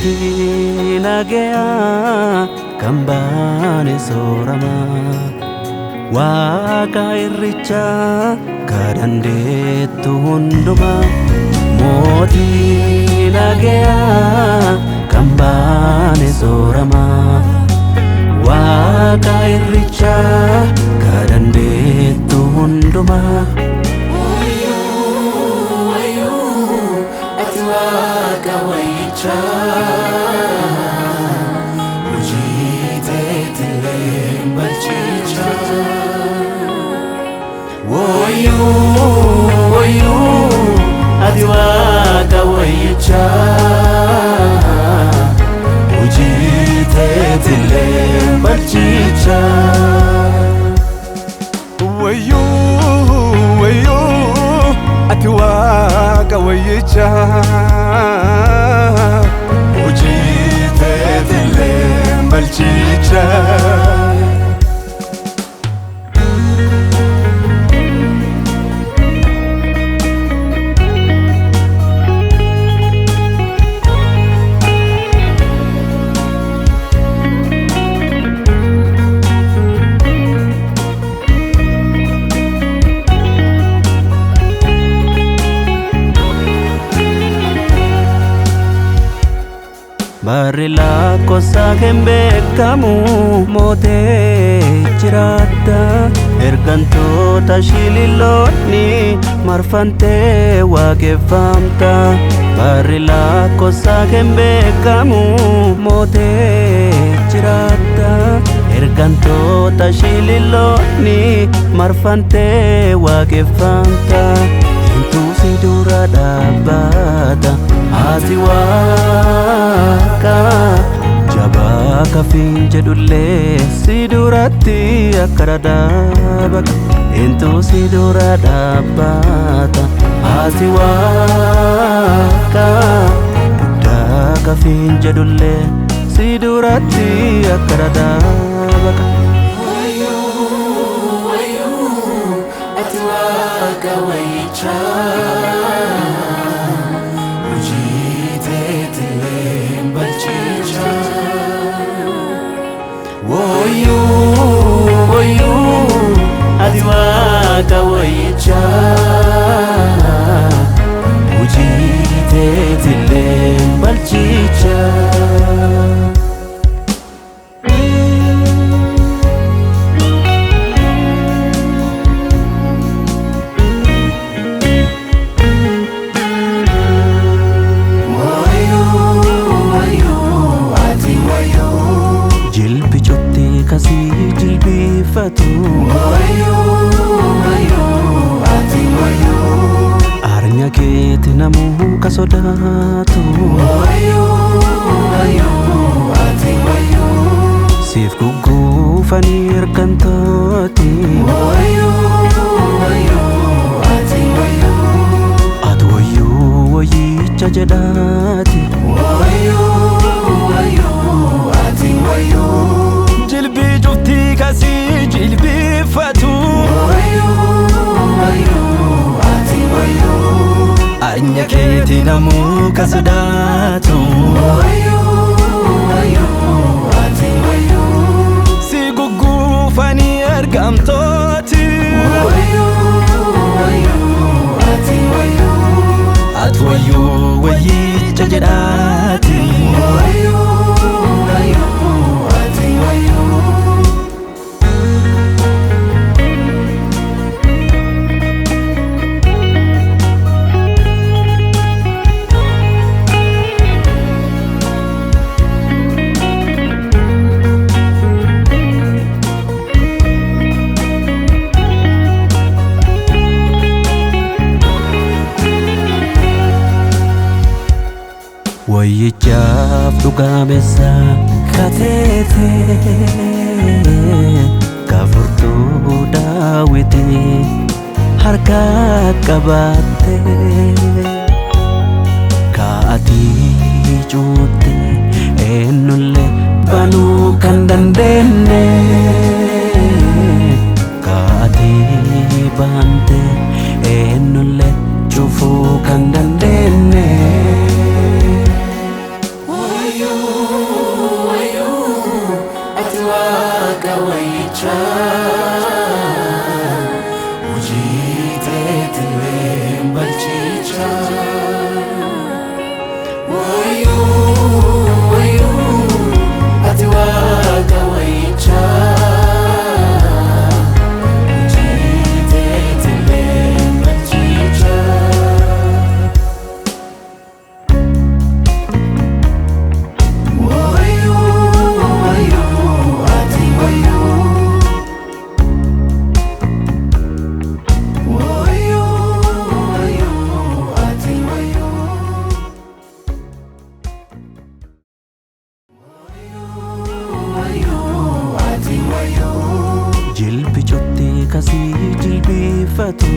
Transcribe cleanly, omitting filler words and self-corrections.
mootii nagayaa kan baane soorama waaqa irrichaa kadhandeettu hundumaa mootii nagayaa kan baane soorama waaqa irrichaa kadhandeettu hundumaa adiwaaqa wayyichaa hojii teetillee balchichaa adiwaaqa wayyichaa hojii teetillee balchichaa Barri lakkoofsa hin beekamu mootee jiraata ergantoota shililoonni marfantee waaqeffamta. Barri lakkoofsa hin beekamu mootee jiraata ergantoota shililoonni marfantee waaqeffamta. Intuusi dura dhaabbata haati waaqa jabaa kafiin jedhullee si duratti akka dhadhaabaqa. Intuusi dura dhaabbata haati waaqa dugdaa kafiin jedhullee si duratti akka dhadhaabaqa. Adiwaaqa wayyichaa hojii teetillee balchichaa jilbi cottee kasii jilbeeffatu arnya keeti namuu ka sodaatu siif gugguufanii ergantooti ati wayyuu wayyicha jedhaati jilbii cuftii kasii jilbeeffatu arnya keeti namuu ka sodaatu si gugguufanii ergamtooti ati wayyuu wayyicha jedhaati wayyichaaf dhugaamessa kateete gafurtuu daawite harka qabaatte kaatii cuutte eenyullee banuu kan dandeenye kaatii baante eenyullee cufuu kan dandeenye. wayicha wayu wayu ati waqa wayicha jilbi chotti kasi jilbi fatu